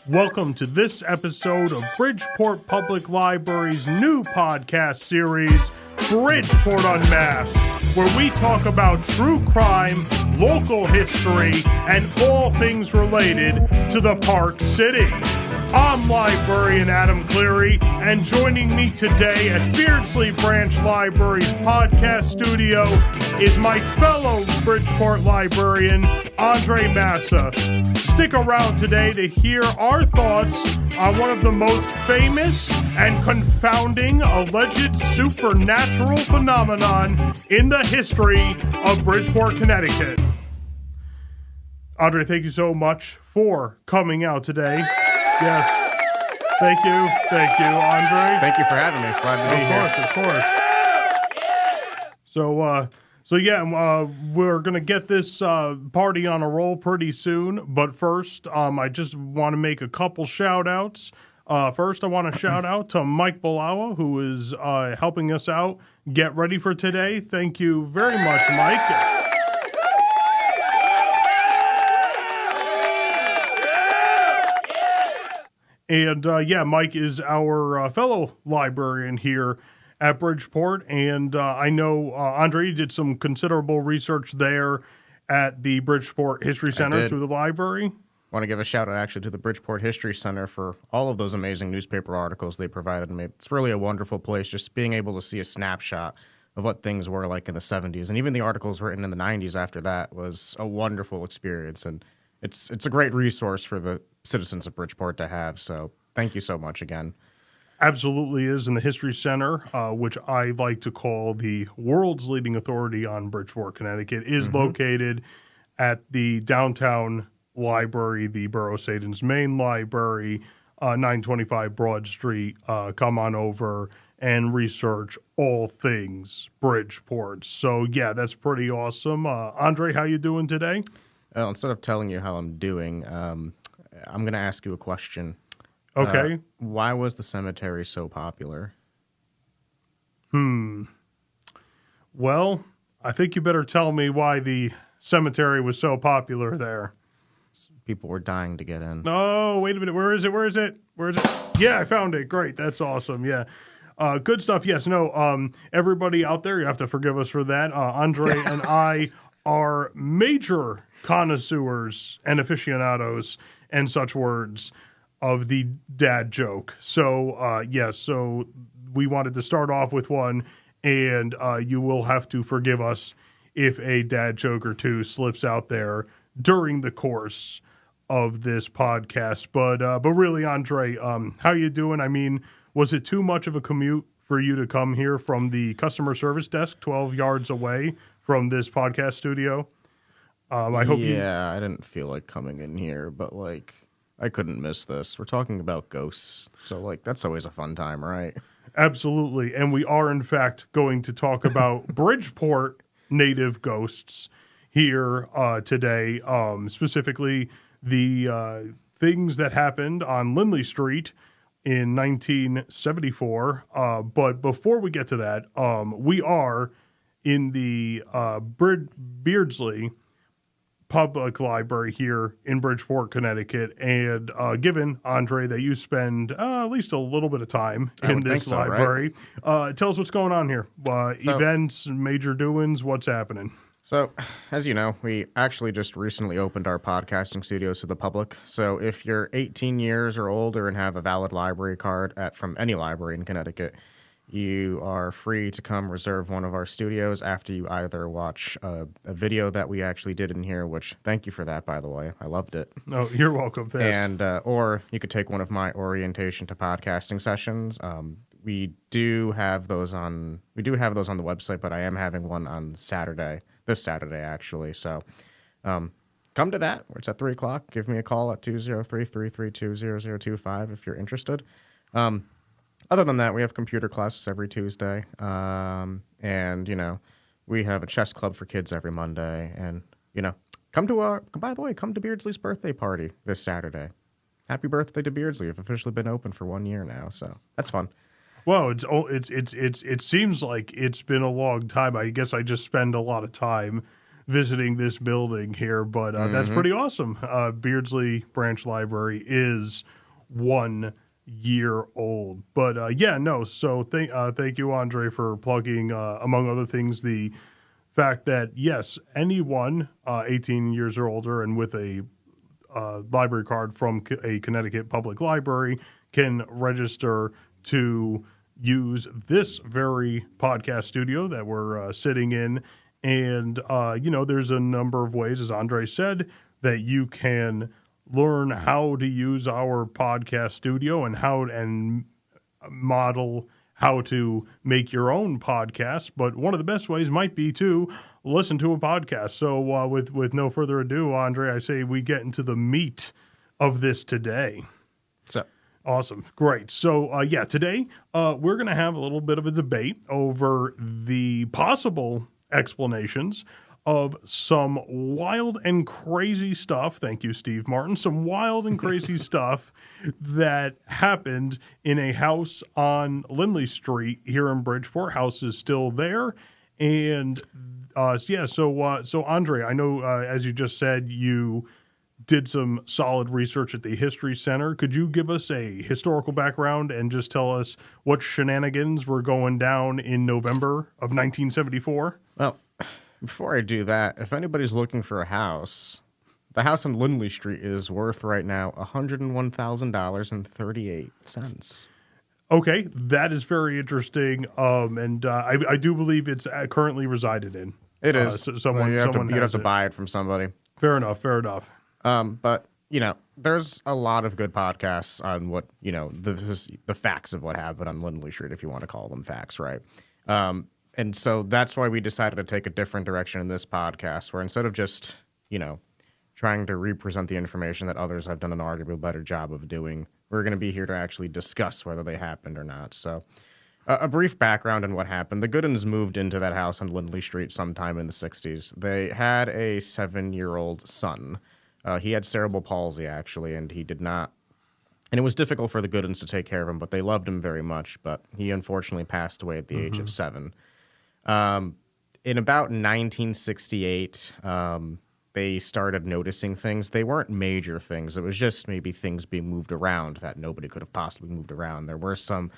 Welcome to this episode of Bridgeport Public Library's new podcast series, Bridgeport Unmasked, where we talk about true crime, local history, and all things related to the Park City. I'm Librarian Adam Cleri, and joining me today at Beardsley Branch Library's podcast studio is my fellow Bridgeport librarian, Andre Massa. Stick around today to hear our thoughts on one of the most famous and confounding alleged supernatural phenomenon in the history of Bridgeport, Connecticut. Andre, thank you so much for coming out today. Yes. Thank you, Andre. Thank you for having me. Glad to be here. Of course. So we're going to get this party on a roll pretty soon. But first, I just want to make a couple shout-outs. First, I want to shout out to Mike Balawa, who is helping us out get ready for today. Thank you very much, Mike. And, Mike is our fellow librarian here at Bridgeport. And I know, Andre, you did some considerable research there at the Bridgeport History Center through the library. I want to give a shout-out, actually, to the Bridgeport History Center for all of those amazing newspaper articles they provided me. It's really a wonderful place, just being able to see a snapshot of what things were like in the 70s. And even the articles written in the 90s after that was a wonderful experience. And it's a great resource for the citizens of Bridgeport to have, so thank you so much again. Absolutely is. In the History Center, which I like to call the world's leading authority on Bridgeport, Connecticut, is located at the downtown library, the Borough of Satan's main library, 925 Broad Street. Come on over and research all things Bridgeport. So, yeah, that's pretty awesome. Andre, how you doing today? Instead of telling you how I'm doing, I'm going to ask you a question. Okay. Why was the cemetery so popular? Well, I think you better tell me why the cemetery was so popular there. People were dying to get in. Oh, wait a minute. Where is it? Yeah, I found it. Great. That's awesome. Yeah. Good stuff. Yes. No, everybody out there, you have to forgive us for that. Andre and I are major connoisseurs and aficionados and such words of the dad joke. So, so we wanted to start off with one, and you will have to forgive us if a dad joke or two slips out there during the course of this podcast. But really, Andre, how you doing? I mean, was it too much of a commute for you to come here from the customer service desk 12 yards away from this podcast studio? I didn't feel like coming in here, but I couldn't miss this. We're talking about ghosts, so that's always a fun time, right? Absolutely, and we are in fact going to talk about Bridgeport native ghosts here today, specifically the things that happened on Lindley Street in 1974. But before we get to that, we are in the Beardsley Public Library here in Bridgeport, Connecticut, and given, Andre, that you spend at least a little bit of time in this library, right? Tell us what's going on here. Events, major doings, what's happening? So, as you know, we actually just recently opened our podcasting studios to the public. So if you're 18 years or older and have a valid library card from any library in Connecticut, you are free to come reserve one of our studios after you either watch a video that we actually did in here, which thank you for that, by the way. I loved it. Oh, you're welcome. Thanks. And or you could take one of my orientation to podcasting sessions. We do have those on the website, but I am having one on this Saturday actually. So come to that. It's at 3 o'clock. Give me a call at 203-332-0025 if you're interested. Other than that, we have computer classes every Tuesday, and, we have a chess club for kids every Monday, and, come to Beardsley's birthday party this Saturday. Happy birthday to Beardsley. We've officially been open for 1 year now, so that's fun. Well, it seems like it's been a long time. I guess I just spend a lot of time visiting this building here, but that's pretty awesome. Beardsley Branch Library is 1 year old, but so thank you, Andre, for plugging, among other things, the fact that yes, anyone 18 years or older and with a library card from a Connecticut public library can register to use this very podcast studio that we're sitting in. And, there's a number of ways, as Andre said, that you can learn how to use our podcast studio and model how to make your own podcast. But one of the best ways might be to listen to a podcast. So with no further ado, Andre, I say we get into the meat of this today. So awesome. Great. So, today we're going to have a little bit of a debate over the possible explanations of some wild and crazy stuff. Thank you, Steve Martin. Some wild and crazy stuff that happened in a house on Lindley Street here in Bridgeport. House is still there. And so Andre, I know, as you just said, you did some solid research at the History Center. Could you give us a historical background and just tell us what shenanigans were going down in November of 1974? Well, before I do that, if anybody's looking for a house, the house on Lindley Street is worth right now $101,038. Okay, that is very interesting, and I do believe it's currently resided in. It is. Someone, you'd someone have to buy it from somebody. Fair enough. But there's a lot of good podcasts on what the facts of what happened on Lindley Street, if you want to call them facts, right? And so that's why we decided to take a different direction in this podcast, where instead of just trying to represent the information that others have done an arguably better job of doing, we're going to be here to actually discuss whether they happened or not. So a brief background on what happened. The Goodins moved into that house on Lindley Street sometime in the 60s. They had a 7-year-old son. He had cerebral palsy, actually, and he did not. And it was difficult for the Goodins to take care of him, but they loved him very much. But he unfortunately passed away at the age of 7. In about 1968, they started noticing things. They weren't major things. It was just maybe things being moved around that nobody could have possibly moved around. There were some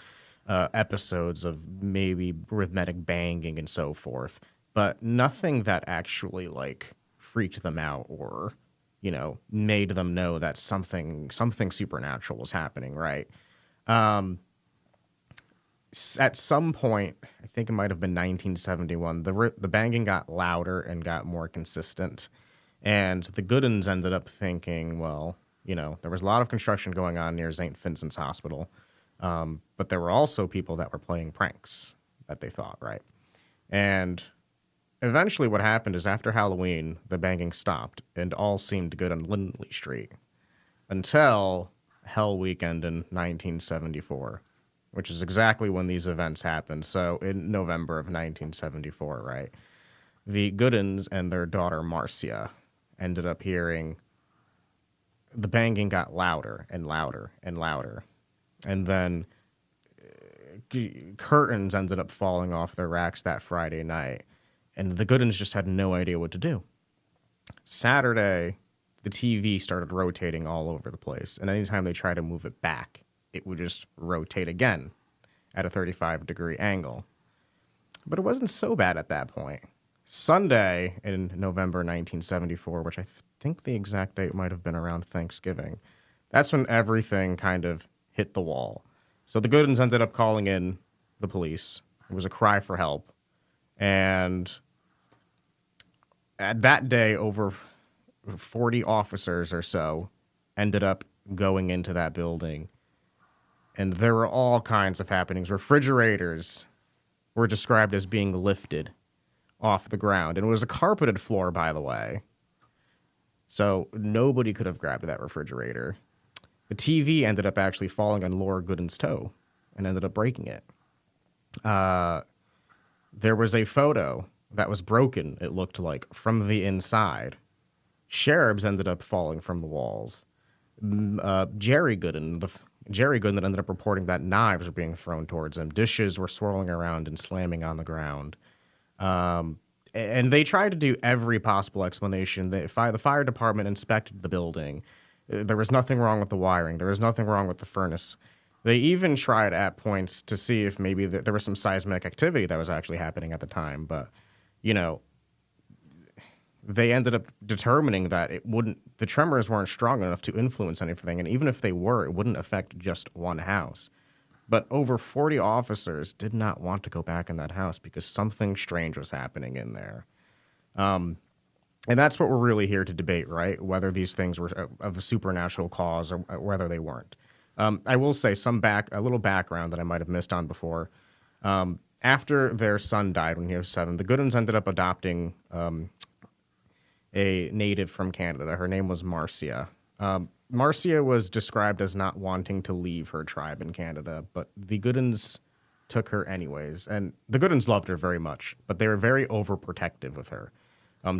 episodes of maybe arithmetic banging and so forth, but nothing that actually freaked them out or made them know that something supernatural was happening, right? At some point, I think it might have been 1971, the banging got louder and got more consistent, and the Goodins ended up thinking, well, there was a lot of construction going on near St. Vincent's Hospital, but there were also people that were playing pranks that they thought, right? And eventually what happened is after Halloween, the banging stopped and all seemed good on Lindley Street until Hell Weekend in 1974, which is exactly when these events happened. So in November of 1974, right, the Goodins and their daughter Marcia ended up hearing the banging got louder and louder and louder. And then curtains ended up falling off their racks that Friday night. And the Goodins just had no idea what to do. Saturday, the TV started rotating all over the place. And anytime they tried to move it back, it would just rotate again at a 35-degree angle. But it wasn't so bad at that point. Sunday in November 1974, which I think the exact date might have been around Thanksgiving, that's when everything kind of hit the wall. So the Goodins ended up calling in the police. It was a cry for help. And at that day, over 40 officers or so ended up going into that building. And there were all kinds of happenings. Refrigerators were described as being lifted off the ground. And it was a carpeted floor, by the way. So nobody could have grabbed that refrigerator. The TV ended up actually falling on Laura Goodin's toe and ended up breaking it. There was a photo that was broken, it looked like, from the inside. Cherubs ended up falling from the walls. Jerry Goodin ended up reporting that knives were being thrown towards him. Dishes were swirling around and slamming on the ground. And they tried to do every possible explanation. The fire department inspected the building. There was nothing wrong with the wiring. There was nothing wrong with the furnace. They even tried at points to see if maybe there was some seismic activity that was actually happening at the time. But, you know, they ended up determining that the tremors weren't strong enough to influence anything. And even if they were, it wouldn't affect just one house. But over 40 officers did not want to go back in that house because something strange was happening in there. And that's what we're really here to debate, right? Whether these things were of a supernatural cause or whether they weren't. I will say a little background that I might have missed on before. After their son died when he was 7, the Goodins ended up adopting a native from Canada. Her name was Marcia. Marcia was described as not wanting to leave her tribe in Canada, but the Goodins took her anyways. And the Goodins loved her very much, but they were very overprotective with her,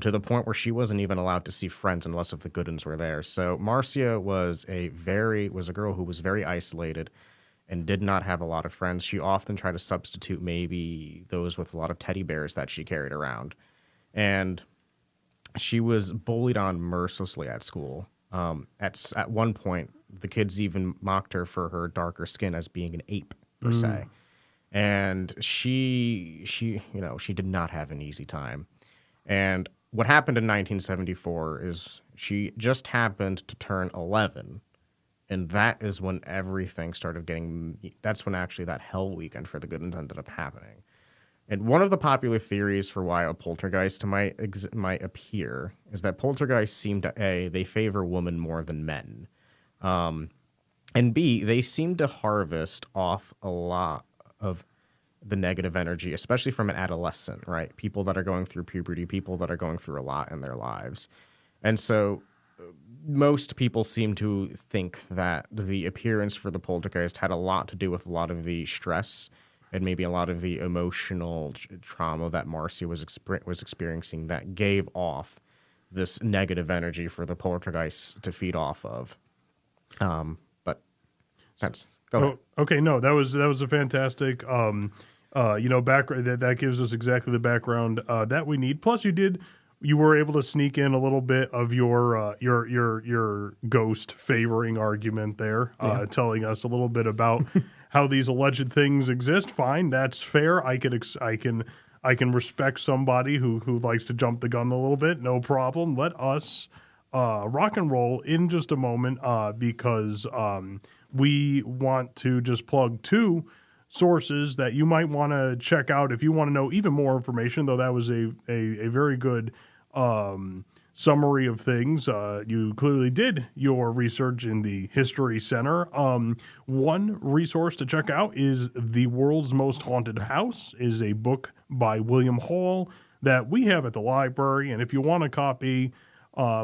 to the point where she wasn't even allowed to see friends unless if the Goodins were there. So Marcia was a girl who was very isolated and did not have a lot of friends. She often tried to substitute maybe those with a lot of teddy bears that she carried around. And she was bullied on mercilessly at school. At one point, the kids even mocked her for her darker skin as being an ape, per se. And she did not have an easy time. And what happened in 1974 is she just happened to turn 11. And that is when everything started that's when actually that hell weekend for the Goodins ended up happening. And one of the popular theories for why a poltergeist might appear is that poltergeists seem to, A, they favor women more than men. And B, they seem to harvest off a lot of the negative energy, especially from an adolescent, right? People that are going through puberty, people that are going through a lot in their lives. And so most people seem to think that the appearance for the poltergeist had a lot to do with a lot of the stress and maybe a lot of the emotional trauma that Marcia was experiencing that gave off this negative energy for the poltergeist to feed off of. But that's go ahead. Okay, no, that was a fantastic background. That gives us exactly the background that we need. Plus, you were able to sneak in a little bit of your ghost favoring argument there, telling us a little bit about how these alleged things exist. Fine, that's fair. I can respect somebody who likes to jump the gun a little bit. No problem. Let us rock and roll in just a moment because we want to just plug 2 sources that you might want to check out if you want to know even more information, though that was a very good summary of things. You clearly did your research in the History Center. One resource to check out is The World's Most Haunted House, is a book by William Hall that we have at the library. And if you want a copy,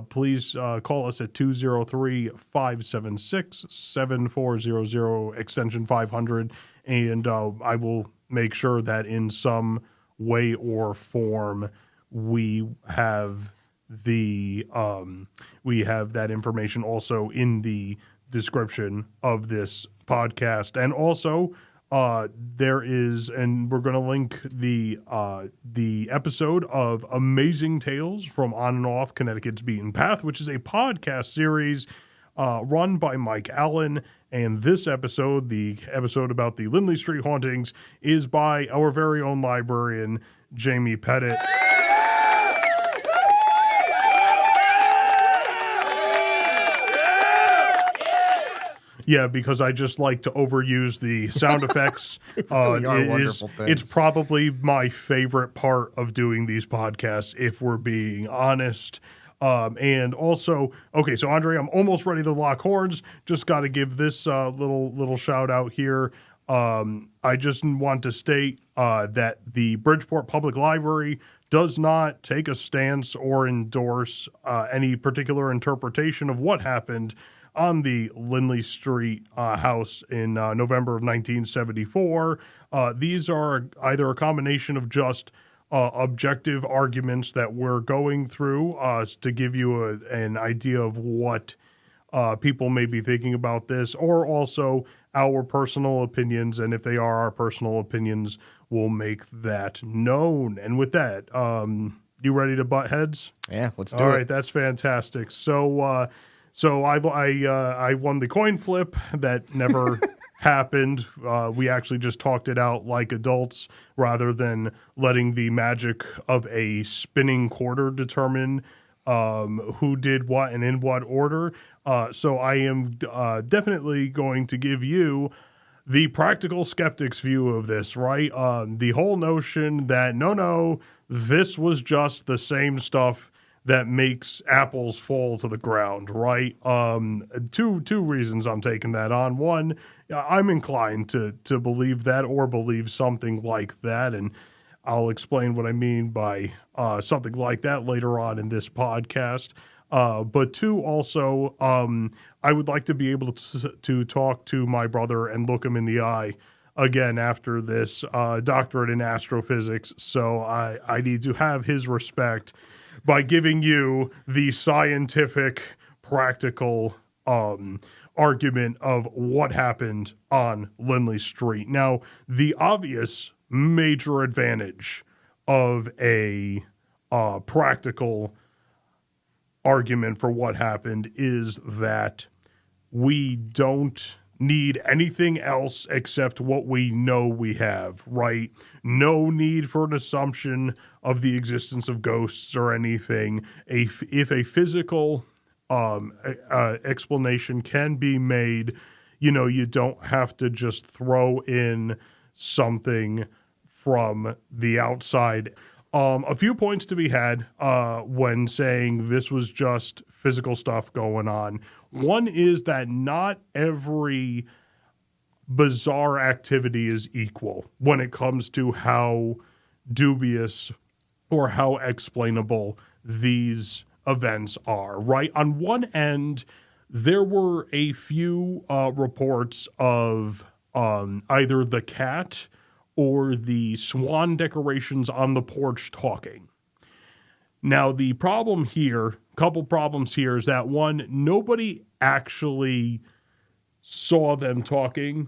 please call us at 203-576-7400, extension 500, and I will make sure that in some way or form we have that information also in the description of this podcast. And also there is, and we're going to link the episode of Amazing Tales from On and Off Connecticut's Beaten Path, which is a podcast series run by Mike Allen. And this episode, the episode about the Lindley Street hauntings, is by our very own librarian, Jamie Pettit. Yeah, because I just like to overuse the sound effects. It's probably my favorite part of doing these podcasts, if we're being honest. And also, okay, so Andre, I'm almost ready to lock horns. Just got to give this little shout out here. I just want to state that the Bridgeport Public Library does not take a stance or endorse any particular interpretation of what happened on the Lindley Street house in November of 1974. These are either a combination of just objective arguments that we're going through to give you an idea of what people may be thinking about this, or also our personal opinions. And if they are our personal opinions, we'll make that known. And with that, you ready to butt heads? Yeah, let's do All it. right, that's fantastic. So I won the coin flip that never happened. We actually just talked it out like adults rather than letting the magic of a spinning quarter determine who did what and in what order. So I am definitely going to give you the practical skeptic's view of this, right? The whole notion that no, this was just the same stuff that makes apples fall to the ground, right? Two reasons I'm taking that on. One, I'm inclined to believe that or believe something like that, and I'll explain what I mean by something like that later on in this podcast. But two, also, I would like to be able to talk to my brother and look him in the eye again after this doctorate in astrophysics. So I need to have his respect by giving you the scientific, practical argument of what happened on Lindley Street. Now, the obvious major advantage of a practical argument for what happened is that we don't need anything else except what we know we have, right? No need for an assumption of the existence of ghosts or anything. If a physical explanation can be made, you don't have to just throw in something from the outside. A few points to be had when saying this was just physical stuff going on. One is that not every bizarre activity is equal when it comes to how dubious or how explainable these events are, right? On one end, there were a few reports of either the cat or the swan decorations on the porch talking. Now, the problem here, couple problems here, is that one, nobody actually saw them talking.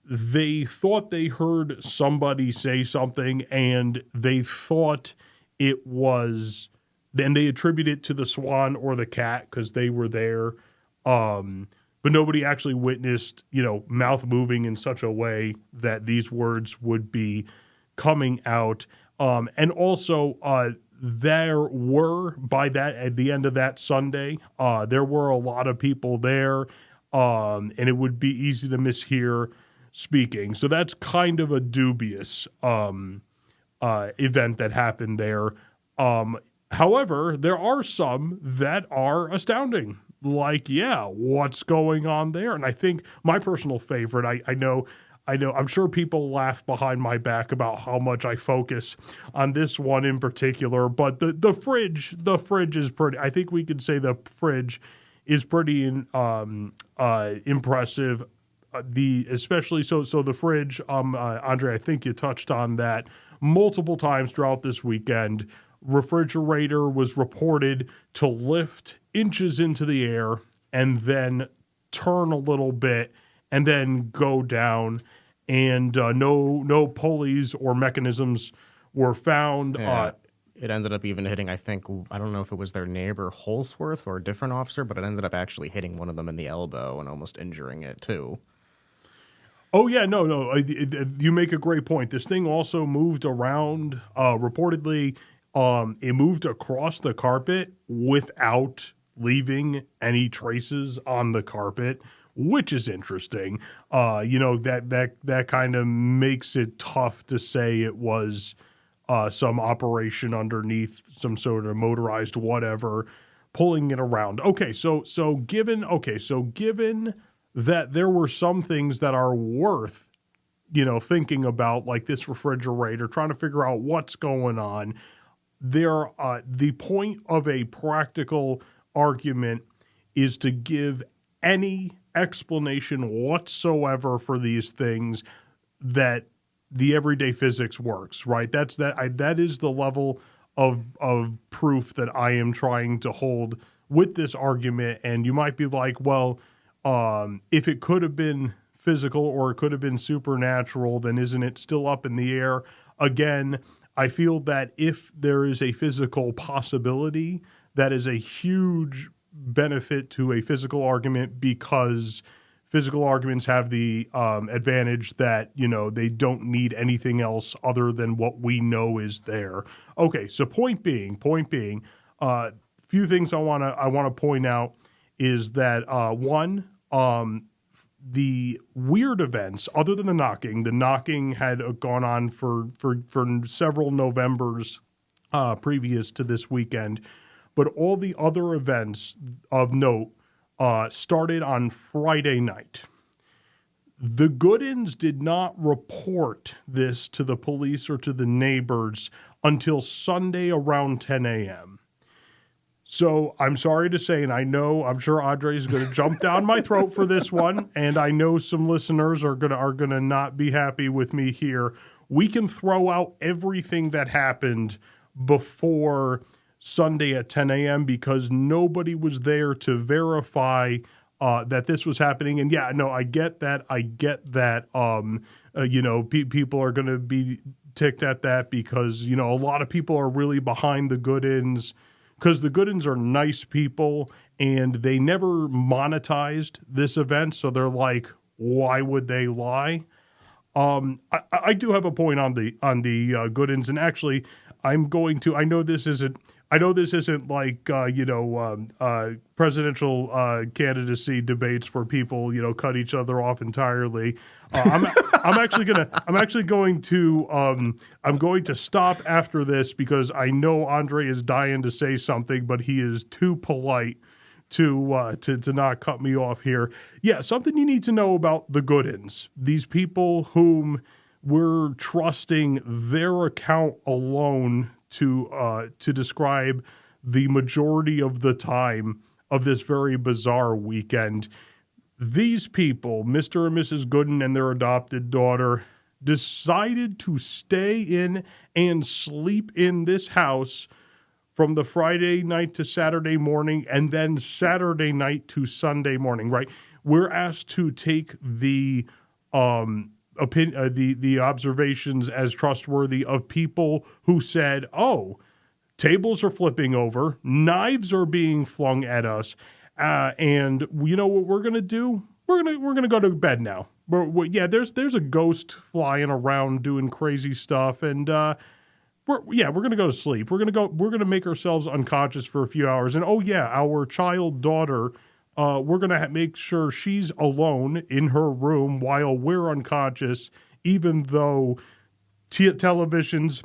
They thought they heard somebody say something, and they thought it was, then they attribute it to the swan or the cat because they were there. But nobody actually witnessed, mouth moving in such a way that these words would be coming out. And also, there were, at the end of that Sunday, there were a lot of people there, and it would be easy to mishear speaking. So that's kind of a dubious event that happened there. However, there are some that are astounding. Like, what's going on there? And I think my personal favorite, I know, I'm sure people laugh behind my back about how much I focus on this one in particular, but the fridge is pretty, I think we could say the fridge is pretty impressive. Especially so the fridge, Andre, I think you touched on that multiple times throughout this weekend. Refrigerator was reported to lift inches into the air and then turn a little bit and then go down, and no pulleys or mechanisms were found. Yeah. It ended up even hitting, I don't know if it was their neighbor Holsworth or a different officer, but it ended up actually hitting one of them in the elbow and almost injuring it too. Oh, yeah, no. You make a great point. This thing also moved around. Reportedly, it moved across the carpet without leaving any traces on the carpet, which is interesting. That kind of makes it tough to say it was some operation underneath some sort of motorized whatever pulling it around. So given that there were some things that are worth, thinking about, like this refrigerator, trying to figure out what's going on. The point of a practical argument is to give any explanation whatsoever for these things that the everyday physics works, right? That is the level of proof that I am trying to hold with this argument, and you might be like, well, if it could have been physical or it could have been supernatural, then isn't it still up in the air? Again, I feel that if there is a physical possibility, that is a huge benefit to a physical argument, because physical arguments have the advantage that, they don't need anything else other than what we know is there. Okay, so point being, few things I want to point out is that one, the weird events, other than the knocking had gone on for several Novembers previous to this weekend, but all the other events of note started on Friday night. The Goodins did not report this to the police or to the neighbors until Sunday around 10 a.m. So I'm sorry to say, and I'm sure Andre is going to jump down my throat for this one, and I know some listeners are gonna not be happy with me here. We can throw out everything that happened before Sunday at 10 a.m. because nobody was there to verify that this was happening. And yeah, no, I get that. People are going to be ticked at that because, a lot of people are really behind the Goodins, because the Goodins are nice people and they never monetized this event. So they're like, why would they lie? I do have a point on the Goodins, and actually I'm going to, I know this isn't like, presidential candidacy debates where people, cut each other off entirely. I'm going to stop after this because I know Andre is dying to say something, but he is too polite to not cut me off here. Yeah, something you need to know about the Goodins, these people whom we're trusting their account alone to describe the majority of the time of this very bizarre weekend. These people, Mr. and Mrs. Goodin and their adopted daughter, decided to stay in and sleep in this house from the Friday night to Saturday morning, and then Saturday night to Sunday morning, right? We're asked to take the observations as trustworthy of people who said, oh, tables are flipping over, knives are being flung at us, and you know what we're going to do? We're going to go to bed now. There's a ghost flying around doing crazy stuff, and we're going to go to sleep. We're going to make ourselves unconscious for a few hours. And our child daughter, we're going to make sure she's alone in her room while we're unconscious, even though televisions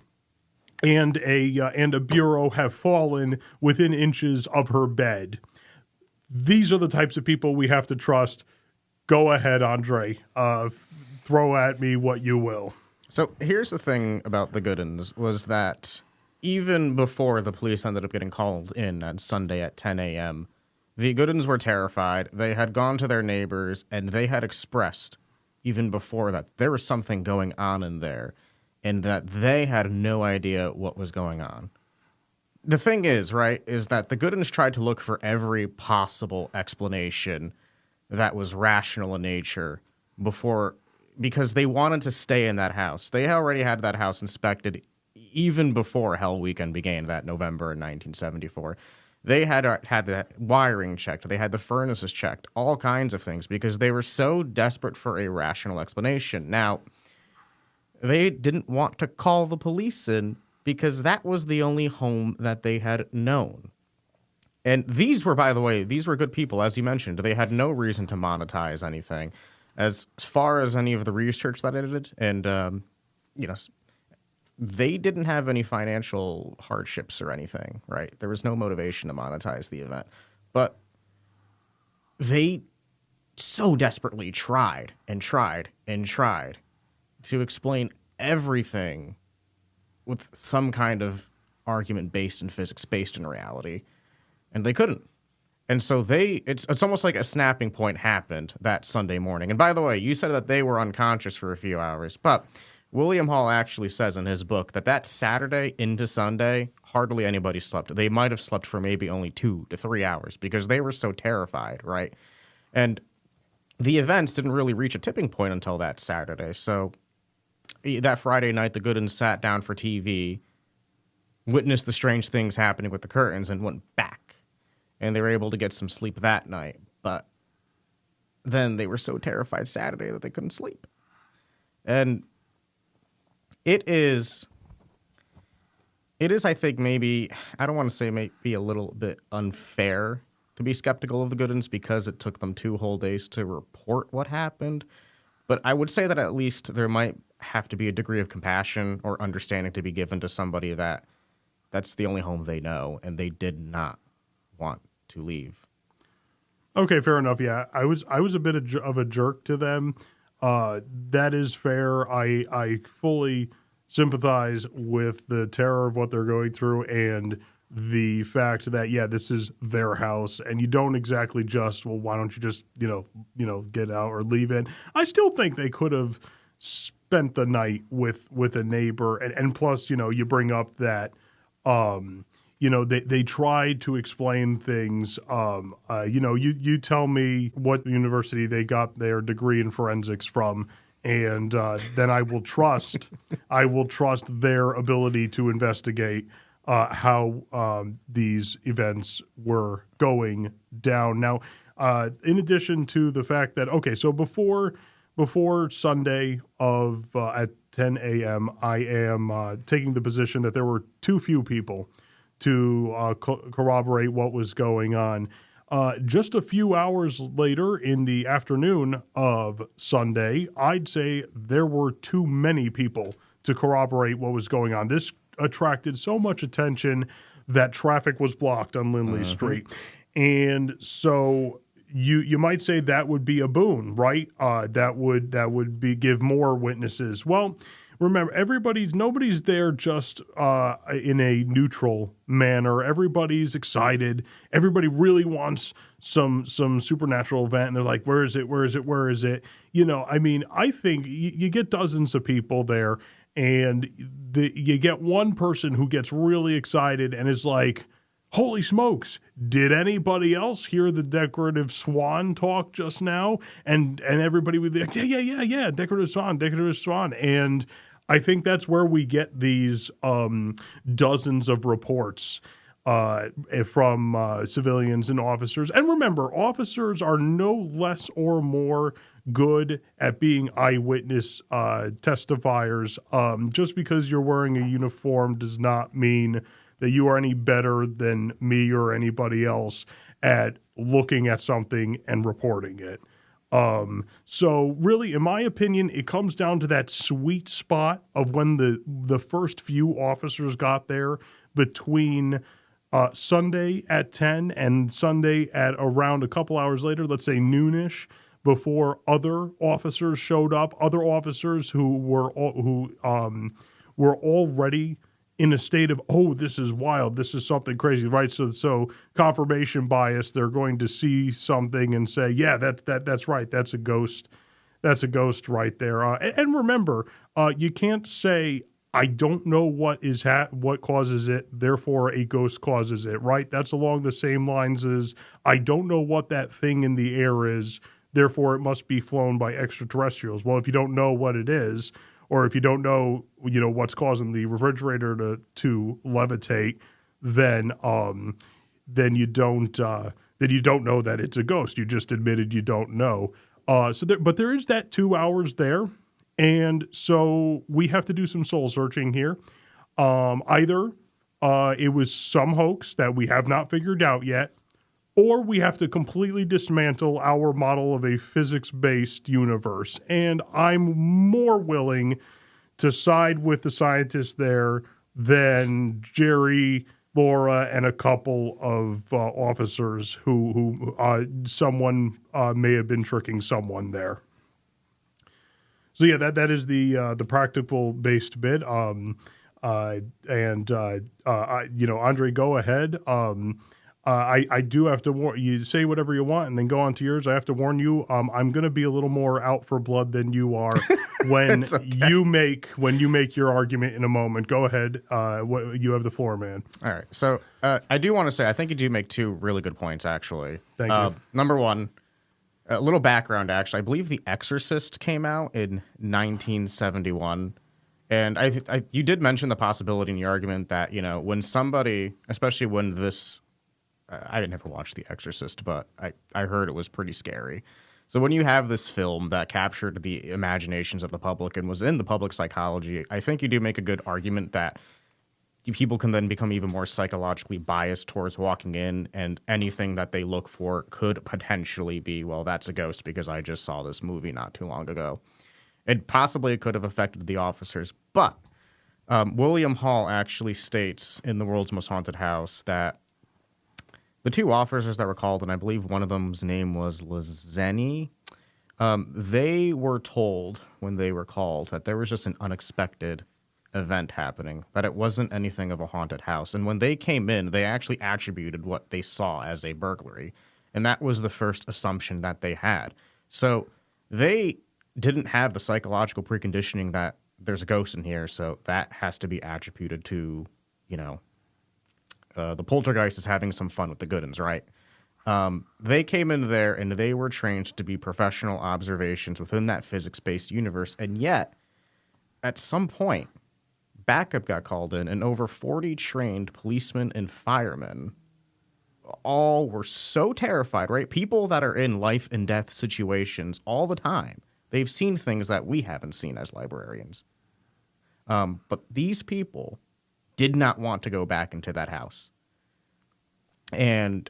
and a bureau have fallen within inches of her bed. These are the types of people we have to trust. Go ahead, Andre. Throw at me what you will. So here's the thing about the Goodins was that even before the police ended up getting called in on Sunday at 10 a.m., the Goodins were terrified. They had gone to their neighbors, and they had expressed, even before that, there was something going on in there, and that they had no idea what was going on. The thing is, right, is that the Goodins tried to look for every possible explanation that was rational in nature because they wanted to stay in that house. They already had that house inspected even before Hell Weekend began that November in 1974. They had the wiring checked. They had the furnaces checked, all kinds of things, because they were so desperate for a rational explanation. Now, they didn't want to call the police in because that was the only home that they had known. And these were, by the way, good people, as you mentioned. They had no reason to monetize anything. As far as any of the research that I did, and, they didn't have any financial hardships or anything, right? There was no motivation to monetize the event. But they so desperately tried and tried and tried to explain everything with some kind of argument based in physics, based in reality, and they couldn't. And so it's almost like a snapping point happened that Sunday morning. And by the way, you said that they were unconscious for a few hours, but William Hall actually says in his book that Saturday into Sunday, hardly anybody slept. They might have slept for maybe only 2 to 3 hours because they were so terrified, right? And the events didn't really reach a tipping point until that Saturday. So that Friday night, the Goodins sat down for TV, witnessed the strange things happening with the curtains, and went back. And they were able to get some sleep that night. But then they were so terrified Saturday that they couldn't sleep. And it is, I think, maybe, I don't want to say maybe a little bit unfair to be skeptical of the Goodins because it took them 2 whole days to report what happened. But I would say that at least there might have to be a degree of compassion or understanding to be given to somebody that's the only home they know, and they did not want to leave. Okay, fair enough. Yeah, I was a bit of a jerk to them. That is fair. I fully sympathize with the terror of what they're going through and the fact that, yeah, this is their house, and you don't exactly just, well, why don't you just, get out or leave it? I still think they could have spent the night with a neighbor, and plus, you bring up that, they tried to explain things. You tell me what university they got their degree in forensics from, and then I will trust their ability to investigate how these events were going down. Now, in addition to the fact that, okay, so before Sunday at 10 a.m., I am taking the position that there were too few people to corroborate what was going on. Just a few hours later in the afternoon of Sunday, I'd say there were too many people to corroborate what was going on. This attracted so much attention that traffic was blocked on Lindley Street. And so you might say that would be a boon, right? That would give more witnesses. Well, remember, nobody's there just in a neutral manner. Everybody's excited. Everybody really wants some supernatural event, and they're like, "Where is it? Where is it? Where is it?" I think you get dozens of people there, and you get one person who gets really excited and is like, "Holy smokes, did anybody else hear the decorative swan talk just now?" And everybody would be like, yeah, decorative swan. And I think that's where we get these dozens of reports from civilians and officers. And remember, officers are no less or more good at being eyewitness testifiers. Just because you're wearing a uniform does not mean that you are any better than me or anybody else at looking at something and reporting it. So really, in my opinion, it comes down to that sweet spot of when the first few officers got there between Sunday at 10 and Sunday at around a couple hours later, let's say noonish, before other officers showed up, other officers who were already in a state of, oh, this is wild, this is something crazy, right? So confirmation bias, they're going to see something and say, yeah, that's right, that's a ghost right there. And remember, you can't say, I don't know what causes it, therefore a ghost causes it, right? That's along the same lines as, I don't know what that thing in the air is, therefore it must be flown by extraterrestrials. Well, if you don't know what it is, or if you don't know, what's causing the refrigerator to levitate, then you don't know that it's a ghost. You just admitted you don't know. But there is that 2 hours there, and so we have to do some soul searching here. Either it was some hoax that we have not figured out yet, or we have to completely dismantle our model of a physics-based universe. And I'm more willing to side with the scientists there than Jerry, Laura, and a couple of officers who someone may have been tricking someone there. So yeah, that is the practical-based bit. Andre, go ahead. I do have to warn you. Say whatever you want, and then go on to yours. I have to warn you. I'm going to be a little more out for blood than you are when okay. you make your argument in a moment. Go ahead. You have the floor, man. All right. So I do want to say I think you do make two really good points, actually. Thank you. Number one, a little background, actually. I believe The Exorcist came out in 1971. And you did mention the possibility in your argument that, when somebody, especially when this, I never watched The Exorcist, but I heard it was pretty scary. So when you have this film that captured the imaginations of the public and was in the public psychology, I think you do make a good argument that people can then become even more psychologically biased towards walking in, and anything that they look for could potentially be, well, that's a ghost because I just saw this movie not too long ago. It possibly could have affected the officers, but William Hall actually states in The World's Most Haunted House that the two officers that were called, and I believe one of them's name was Lazeni, they were told when they were called that there was just an unexpected event happening, that it wasn't anything of a haunted house. And when they came in, they actually attributed what they saw as a burglary. And that was the first assumption that they had. So they didn't have the psychological preconditioning that there's a ghost in here, so that has to be attributed to, the poltergeist is having some fun with the good uns, right? They came in there and they were trained to be professional observations within that physics-based universe, and yet, at some point, backup got called in, and over 40 trained policemen and firemen all were so terrified, right? People that are in life and death situations all the time. They've seen things that we haven't seen as librarians. But these people did not want to go back into that house. And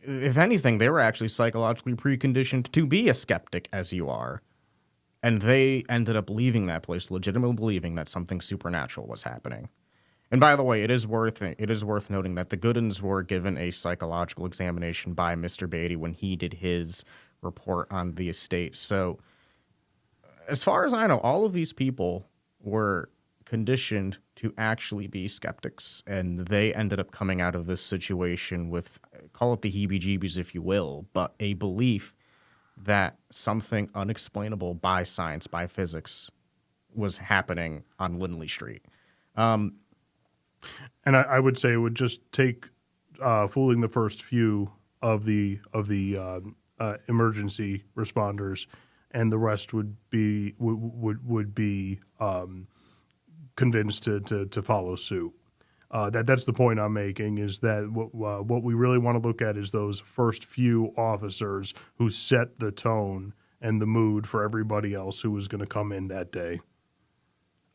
if anything, they were actually psychologically preconditioned to be a skeptic, as you are. And they ended up leaving that place, legitimately believing that something supernatural was happening. And by the way, it is worth noting that the Goodens were given a psychological examination by Mr. Beatty when he did his report on the estate. So, as far as I know, all of these people were conditioned to actually be skeptics, and they ended up coming out of this situation with, call it the heebie-jeebies if you will, but a belief that something unexplainable by science, by physics, was happening on Lindley Street. And I would say it would just take fooling the first few of the emergency responders, and the rest would be convinced to follow suit. That's the point I'm making, is that what we really want to look at is those first few officers who set the tone and the mood for everybody else who was going to come in that day.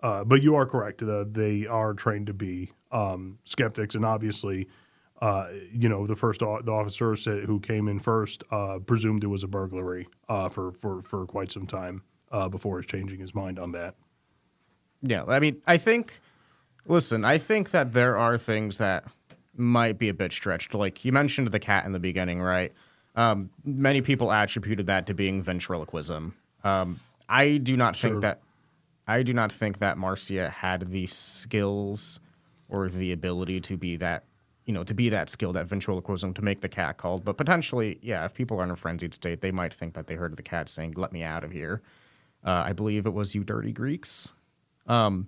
But you are correct. They are trained to be skeptics, and obviously, the officer who came in first presumed it was a burglary for quite some time before changing his mind on that. Yeah, I mean, I think that there are things that might be a bit stretched. Like you mentioned the cat in the beginning, right? Many people attributed that to being ventriloquism. I do not think that Marcia had the skills or the ability to be that skilled at ventriloquism to make the cat called. But potentially, yeah, if people are in a frenzied state, they might think that they heard the cat saying, "Let me out of here." I believe it was "You dirty Greeks." And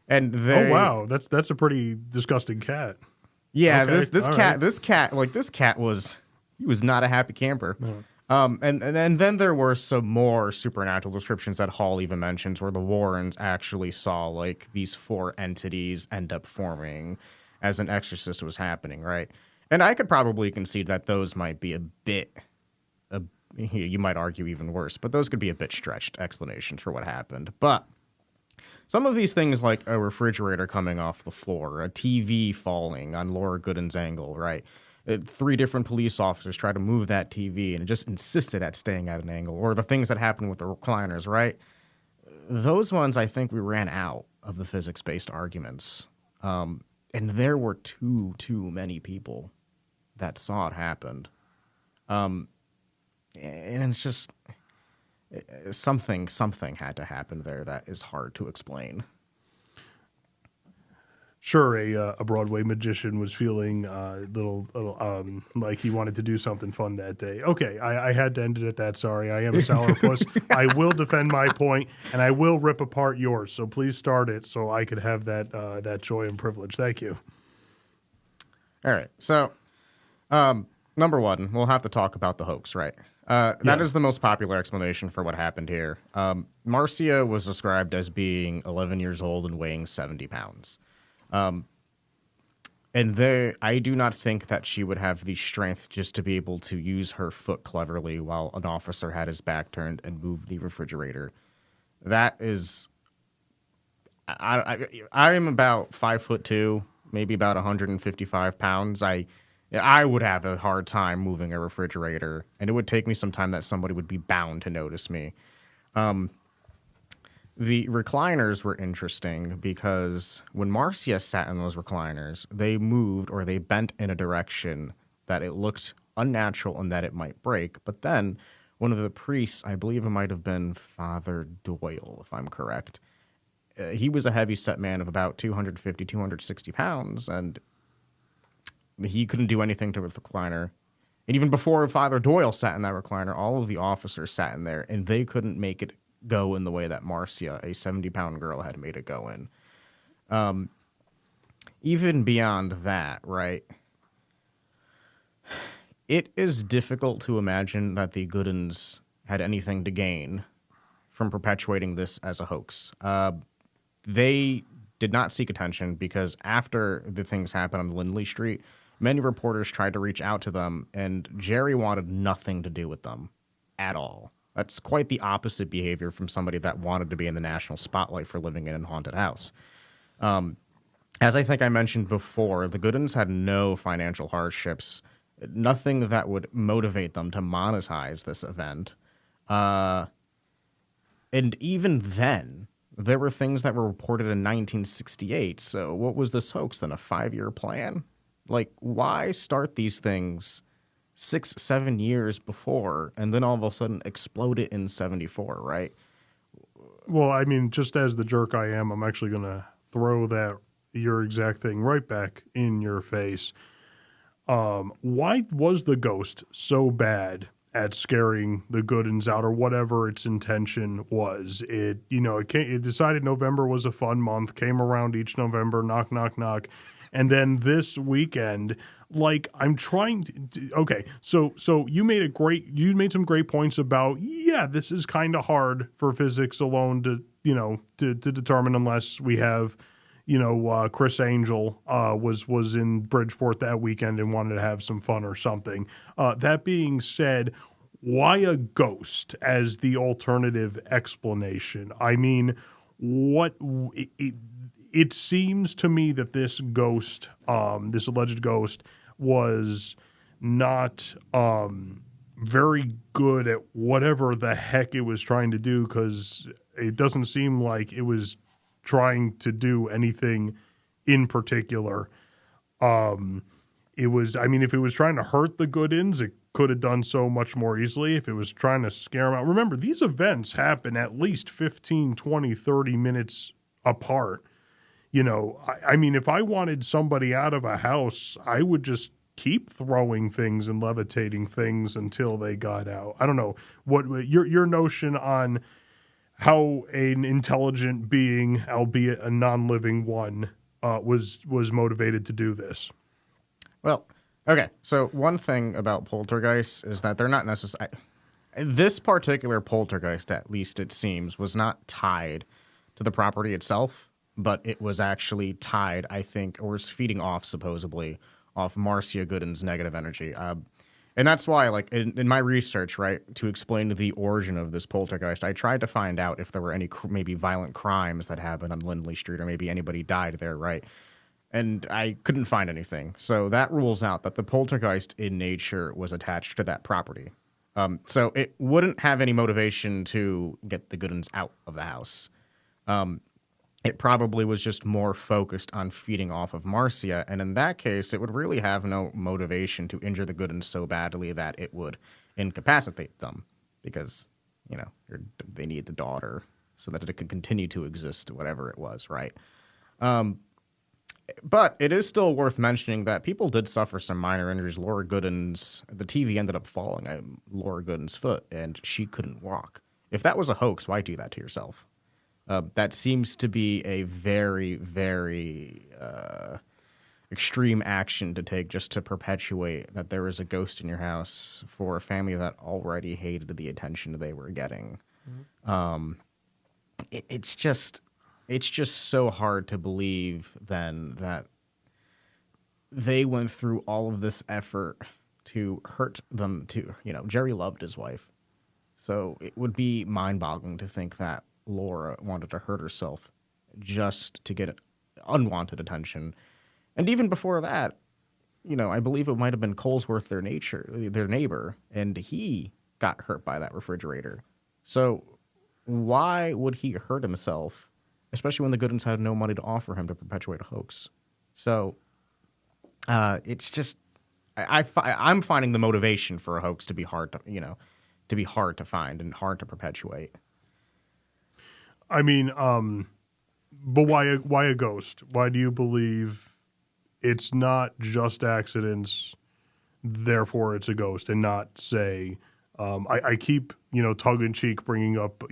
they, oh wow, that's a pretty disgusting cat. Yeah, okay. this cat was not a happy camper. No. And then there were some more supernatural descriptions that Hall even mentions, where the Warrens actually saw like these four entities end up forming as an exorcist was happening, right? And I could probably concede that those might be you might argue even worse, but those could be a bit stretched explanations for what happened. But some of these things, like a refrigerator coming off the floor, a TV falling on Laura Gooden's angle, right? 3 different police officers try to move that TV and it just insisted at staying at an angle, or the things that happened with the recliners, right? Those ones, I think we ran out of the physics-based arguments. And there were too many people that saw it happen. And it's just something had to happen there that is hard to explain. Sure, a Broadway magician was feeling little like he wanted to do something fun that day. Okay, I had to end it at that. Sorry, I am a sourpuss. I will defend my point, and I will rip apart yours. So please start it, so I could have that joy and privilege. Thank you. All right. So, number one, we'll have to talk about the hoax, right? That is the most popular explanation for what happened here. Marcia was described as being 11 years old and weighing 70 pounds. I do not think that she would have the strength just to be able to use her foot cleverly while an officer had his back turned and moved the refrigerator. That is, I am about 5'2", maybe about 155 pounds. I would have a hard time moving a refrigerator, and it would take me some time that somebody would be bound to notice me. The recliners were interesting because when Marcia sat in those recliners, they moved or they bent in a direction that it looked unnatural and that it might break. But then one of the priests, I believe it might have been Father Doyle, if I'm correct, he was a heavy-set man of about 250, 260 pounds, and he couldn't do anything to the recliner. And even before Father Doyle sat in that recliner, all of the officers sat in there, and they couldn't make it go in the way that Marcia, a 70-pound girl, had made it go in. Even beyond that, right, it is difficult to imagine that the Goodins had anything to gain from perpetuating this as a hoax. They did not seek attention because after the things happened on Lindley Street, many reporters tried to reach out to them, and Jerry wanted nothing to do with them at all. That's quite the opposite behavior from somebody that wanted to be in the national spotlight for living in a haunted house. As I think I mentioned before, the Goodins had no financial hardships, nothing that would motivate them to monetize this event. And even then, there were things that were reported in 1968. So what was this hoax then, a 5-year plan? Like, why start these things 6-7 years before and then all of a sudden explode it in 74, right? Well, I mean, just as the jerk I am, I'm actually going to throw your exact thing right back in your face. Why was the ghost so bad at scaring the Goodins out, or whatever its intention was? It decided November was a fun month, came around each November, knock, knock, knock. And then this weekend, like, I'm trying to, okay, so you made some great points about, this is kind of hard for physics alone to determine unless we have, Chris Angel was in Bridgeport that weekend and wanted to have some fun or something. That being said, why a ghost as the alternative explanation? I mean, it seems to me that this ghost, this alleged ghost, was not very good at whatever the heck it was trying to do, because it doesn't seem like it was trying to do anything in particular. If it was trying to hurt the Goodins, it could have done so much more easily. If it was trying to scare them out. Remember, these events happen at least 15, 20, 30 minutes apart. I mean, if I wanted somebody out of a house, I would just keep throwing things and levitating things until they got out. I don't know what your notion on how an intelligent being, albeit a non-living one, was motivated to do this. Well, okay. So one thing about poltergeists is that they're not necessarily. This particular poltergeist, at least it seems, was not tied to the property itself, but it was actually tied, I think, or was feeding off, supposedly, off Marcia Goodin's negative energy. And that's why, like, in my research, right, to explain the origin of this poltergeist, I tried to find out if there were any maybe violent crimes that happened on Lindley Street, or maybe anybody died there, right? And I couldn't find anything. So that rules out that the poltergeist in nature was attached to that property. So it wouldn't have any motivation to get the Goodins out of the house. It probably was just more focused on feeding off of Marcia, and in that case, it would really have no motivation to injure the Goodins so badly that it would incapacitate them, because, they need the daughter so that it could continue to exist, whatever it was, right? But it is still worth mentioning that people did suffer some minor injuries. The TV ended up falling on Laura Gooden's foot, and she couldn't walk. If that was a hoax, why do that to yourself? That seems to be a very, very extreme action to take just to perpetuate that there is a ghost in your house for a family that already hated the attention they were getting. It's just so hard to believe then that they went through all of this effort to hurt them. Jerry loved his wife, so it would be mind-boggling to think that Laura wanted to hurt herself just to get unwanted attention. And even before that, I believe it might have been Colesworth, their neighbor, and he got hurt by that refrigerator. So why would he hurt himself, especially when the Goodens had no money to offer him to perpetuate a hoax? So it's just I'm finding the motivation for a hoax to be hard to find and hard to perpetuate. I mean, but why a ghost? Why do you believe it's not just accidents, therefore it's a ghost, and not say, I keep, tongue-in-cheek bringing up,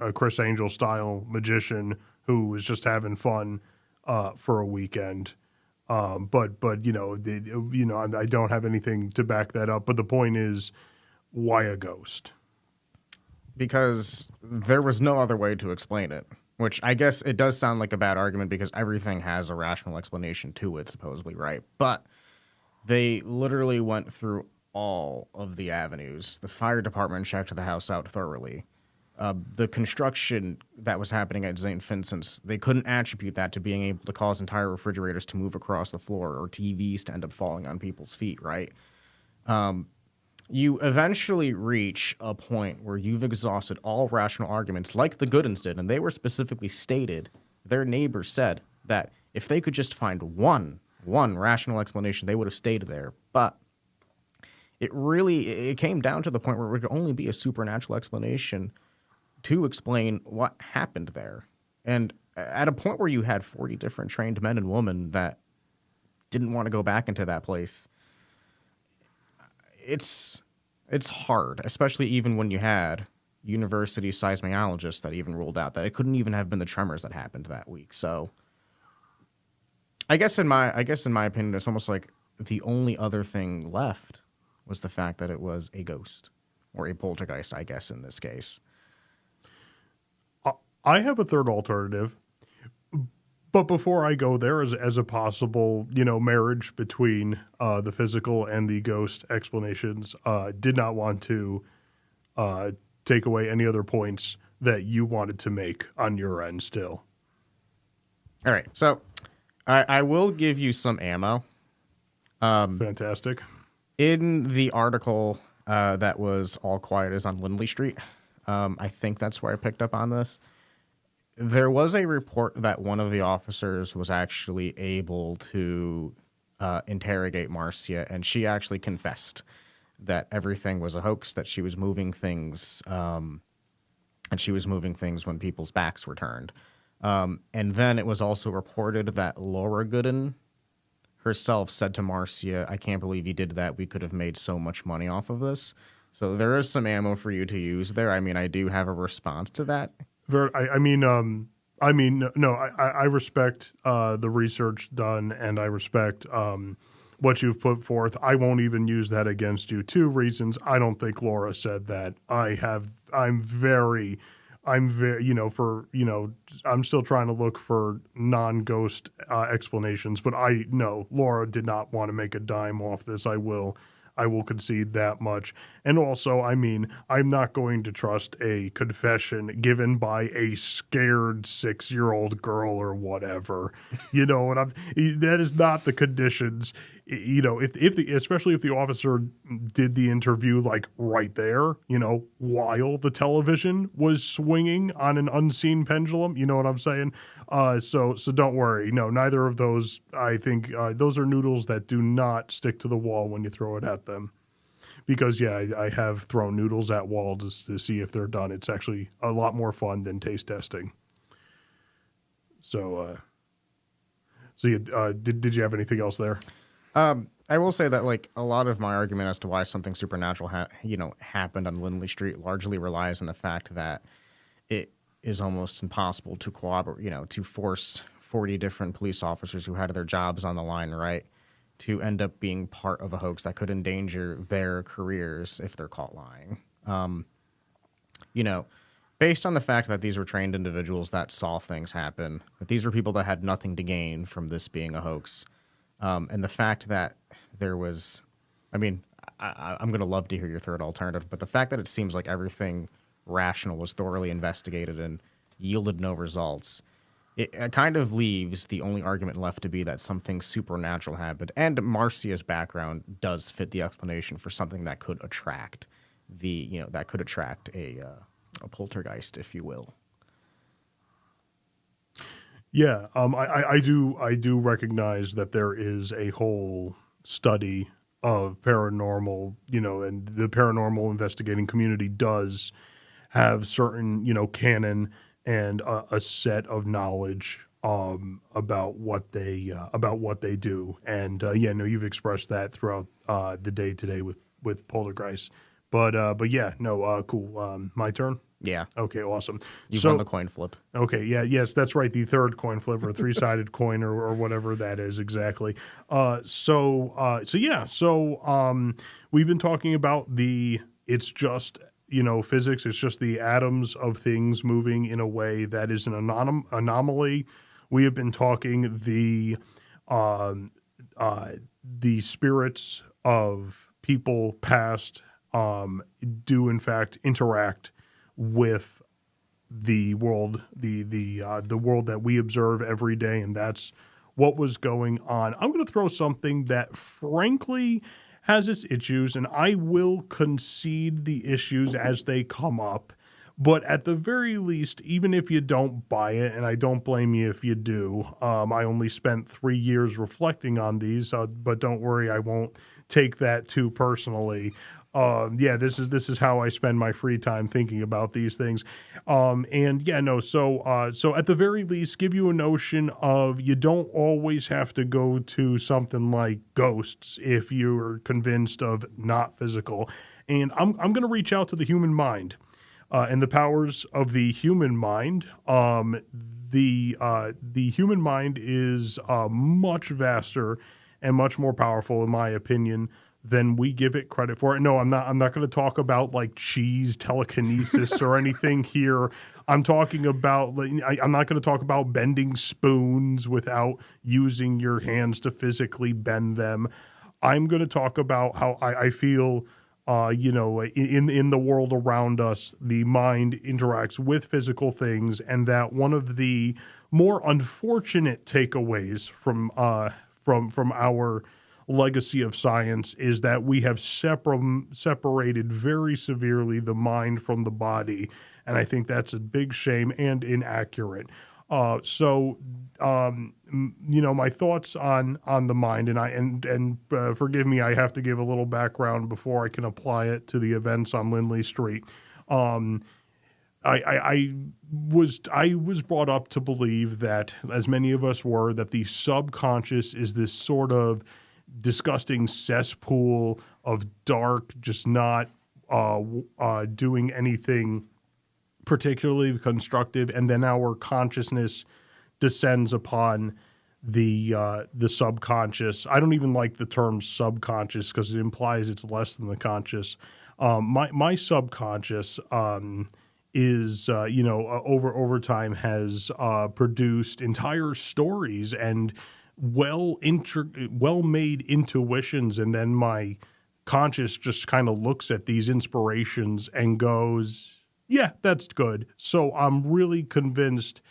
a Chris Angel-style magician who was just having fun for a weekend. But I don't have anything to back that up. But the point is, why a ghost? Because there was no other way to explain it, which I guess it does sound like a bad argument because everything has a rational explanation to it, supposedly, right? But they literally went through all of the avenues. The fire department checked the house out thoroughly. The construction that was happening at St. Vincent's, they couldn't attribute that to being able to cause entire refrigerators to move across the floor or TVs to end up falling on people's feet, right? You eventually reach a point where you've exhausted all rational arguments like the Goodens did, and they were specifically stated, their neighbors said that if they could just find one rational explanation, they would have stayed there. But it came down to the point where it would only be a supernatural explanation to explain what happened there. And at a point where you had 40 different trained men and women that didn't want to go back into that place, it's hard, especially even when you had university seismologists that even ruled out that it couldn't even have been the tremors that happened that week. So I guess in my opinion, it's almost like the only other thing left was the fact that it was a ghost or a poltergeist, I guess, in this case. I have a third alternative, but before I go there, as a possible, marriage between the physical and the ghost explanations, did not want to take away any other points that you wanted to make on your end still. All right, so I will give you some ammo. Fantastic. In the article that was All Quiet is on Lindley Street, I think that's where I picked up on this. There was a report that one of the officers was actually able to interrogate Marcia, and she actually confessed that everything was a hoax, that she was moving things, and she was moving things when people's backs were turned. And then it was also reported that Laura Gooden herself said to Marcia, "I can't believe you did that. We could have made so much money off of this." So there is some ammo for you to use there. I mean, I do have a response to that. I respect the research done, and I respect what you've put forth. I won't even use that against you. 2 reasons. I don't think Laura said that. I'm still trying to look for non-ghost explanations, but I know Laura did not want to make a dime off this. I will concede that much. And also, I'm not going to trust a confession given by a scared 6-year-old girl or whatever. That is not the conditions. Especially if the officer did the interview like right there, while the television was swinging on an unseen pendulum, you know what I'm saying? So don't worry. No, neither of those. I think those are noodles that do not stick to the wall when you throw it at them. Because I have thrown noodles at walls to see if they're done. It's actually a lot more fun than taste testing. So So did you have anything else there? I will say that like a lot of my argument as to why something supernatural happened on Lindley Street largely relies on the fact that it is almost impossible to corroborate, to force 40 different police officers who had their jobs on the line, right, to end up being part of a hoax that could endanger their careers if they're caught lying. Based on the fact that these were trained individuals that saw things happen, that these were people that had nothing to gain from this being a hoax, and the fact that there was, I'm going to love to hear your third alternative, but the fact that it seems like everything rational was thoroughly investigated and yielded no results, it kind of leaves the only argument left to be that something supernatural happened. And Marcia's background does fit the explanation for something that could attract a poltergeist, if you will. Yeah, I do recognize that there is a whole study of paranormal, and the paranormal investigating community does have certain, canon and a set of knowledge about what they do. And you've expressed that throughout the day today with poltergeist. But yeah, no, cool. My turn. Yeah. Okay, awesome. You won the coin flip. Okay, yes, that's right. The third coin flip or three-sided coin or whatever that is exactly. So we've been talking about it's just, physics. It's just the atoms of things moving in a way that is an anomaly. We have been talking the spirits of people past do in fact interact with the world, the world that we observe every day, and that's what was going on. I'm going to throw something that frankly has its issues, and I will concede the issues as they come up. But at the very least, even if you don't buy it, and I don't blame you if you do, I only spent 3 years reflecting on these, but don't worry, I won't take that too personally. This is how I spend my free time thinking about these things. So at the very least, give you a notion of you don't always have to go to something like ghosts if you're convinced of not physical. And I'm going to reach out to the human mind and the powers of the human mind. The human mind is much vaster and much more powerful, in my opinion, than we give it credit for. No, I'm not going to talk about like cheese telekinesis or anything here. I'm talking about, I'm not going to talk about bending spoons without using your hands to physically bend them. I'm going to talk about how I feel, in the world around us, the mind interacts with physical things, and that one of the more unfortunate takeaways from our legacy of science is that we have separated very severely the mind from the body, and I think that's a big shame and inaccurate. My thoughts on the mind, and forgive me, I have to give a little background before I can apply it to the events on Lindley Street. I was brought up to believe that, as many of us were, that the subconscious is this sort of disgusting cesspool of dark, just not doing anything particularly constructive, and then our consciousness descends upon the subconscious. I don't even like the term subconscious because it implies it's less than the conscious. My subconscious is over time has produced entire stories and well-made intuitions, and then my conscious just kind of looks at these inspirations and goes, yeah, that's good. So I'm really convinced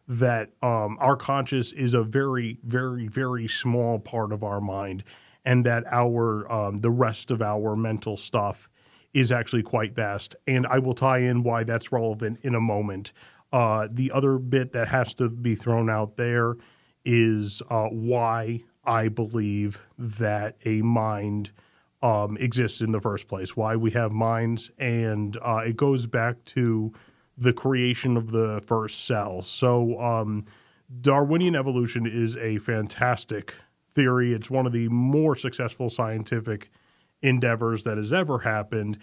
that our conscious is a very, very, very small part of our mind, and that the rest of our mental stuff is actually quite vast. And I will tie in why that's relevant in a moment. The other bit that has to be thrown out there is why I believe that a mind exists in the first place, why we have minds, and it goes back to the creation of the first cell. So Darwinian evolution is a fantastic theory. It's one of the more successful scientific endeavors that has ever happened.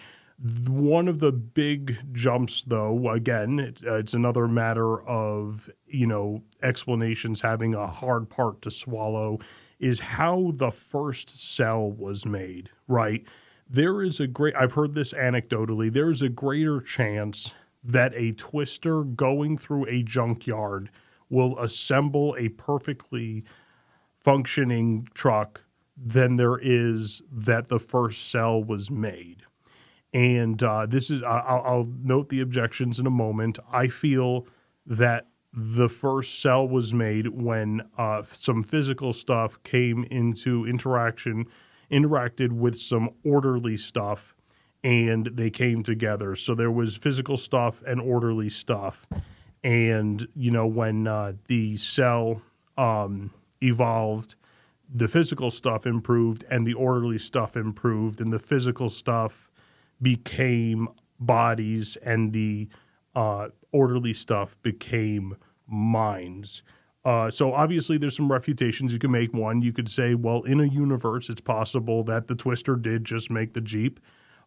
One of the big jumps, though, again, it's another matter of, explanations having a hard part to swallow, is how the first cell was made, right? I've heard this anecdotally, there is a greater chance that a twister going through a junkyard will assemble a perfectly functioning truck than there is that the first cell was made. And I'll note the objections in a moment. I feel that the first cell was made when some physical stuff came into interacted with some orderly stuff, and they came together. So there was physical stuff and orderly stuff. And, when the cell evolved, the physical stuff improved and the orderly stuff improved, and the physical stuff became bodies and the orderly stuff became minds. So obviously there's some refutations you can make. One, you could say, well, in a universe, it's possible that the twister did just make the Jeep.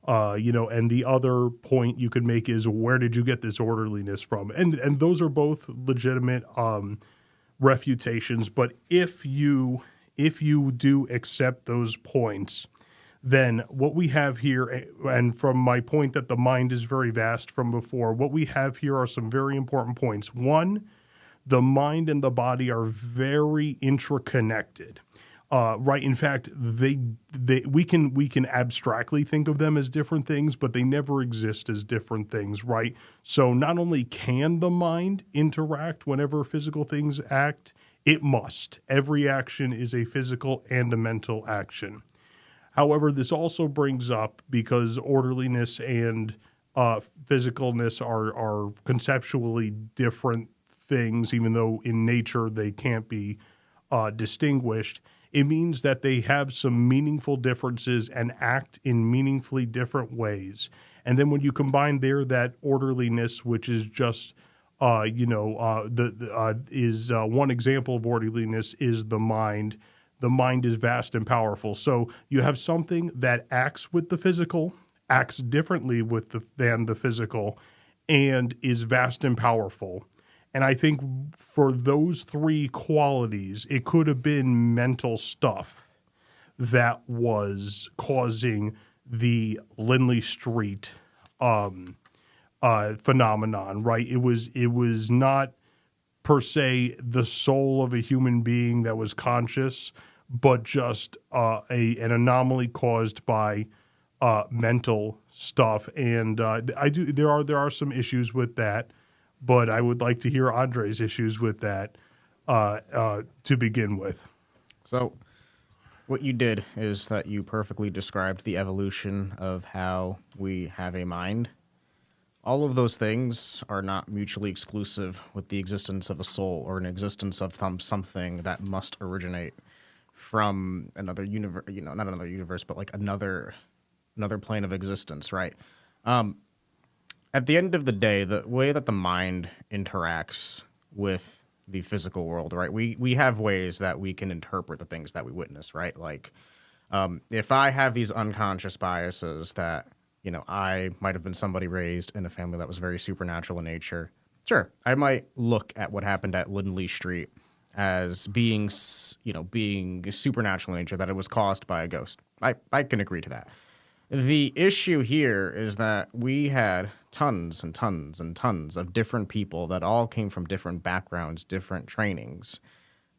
And the other point you could make is, where did you get this orderliness from? And those are both legitimate refutations. But if you do accept those points, then what we have here, and from my point that the mind is very vast from before, what we have here are some very important points. One, the mind and the body are very interconnected. Right. In fact, we can abstractly think of them as different things, but they never exist as different things. Right. So not only can the mind interact whenever physical things act, it must. Every action is a physical and a mental action. However, this also brings up, because orderliness and physicalness are conceptually different things, even though in nature they can't be distinguished. It means that they have some meaningful differences and act in meaningfully different ways. And then when you combine that orderliness, which is just, one example of orderliness is the mind. The mind is vast and powerful. So you have something that acts with the physical, acts differently than the physical, and is vast and powerful. And I think for those three qualities, it could have been mental stuff that was causing the Lindley Street phenomenon, right? It was not per se the soul of a human being that was conscious, but just an anomaly caused by mental stuff. And there are some issues with that. But I would like to hear Andre's issues with that to begin with. So what you did is that you perfectly described the evolution of how we have a mind. All of those things are not mutually exclusive with the existence of a soul or an existence of something that must originate from another universe, not another universe, but like another plane of existence, right? At the end of the day, the way that the mind interacts with the physical world, right? We have ways that we can interpret the things that we witness, right? Like, if I have these unconscious biases that, I might have been somebody raised in a family that was very supernatural in nature, sure, I might look at what happened at Lindley Street as being supernatural in nature, that it was caused by a ghost. I can agree to that. The issue here is that we had tons and tons and tons of different people that all came from different backgrounds, different trainings,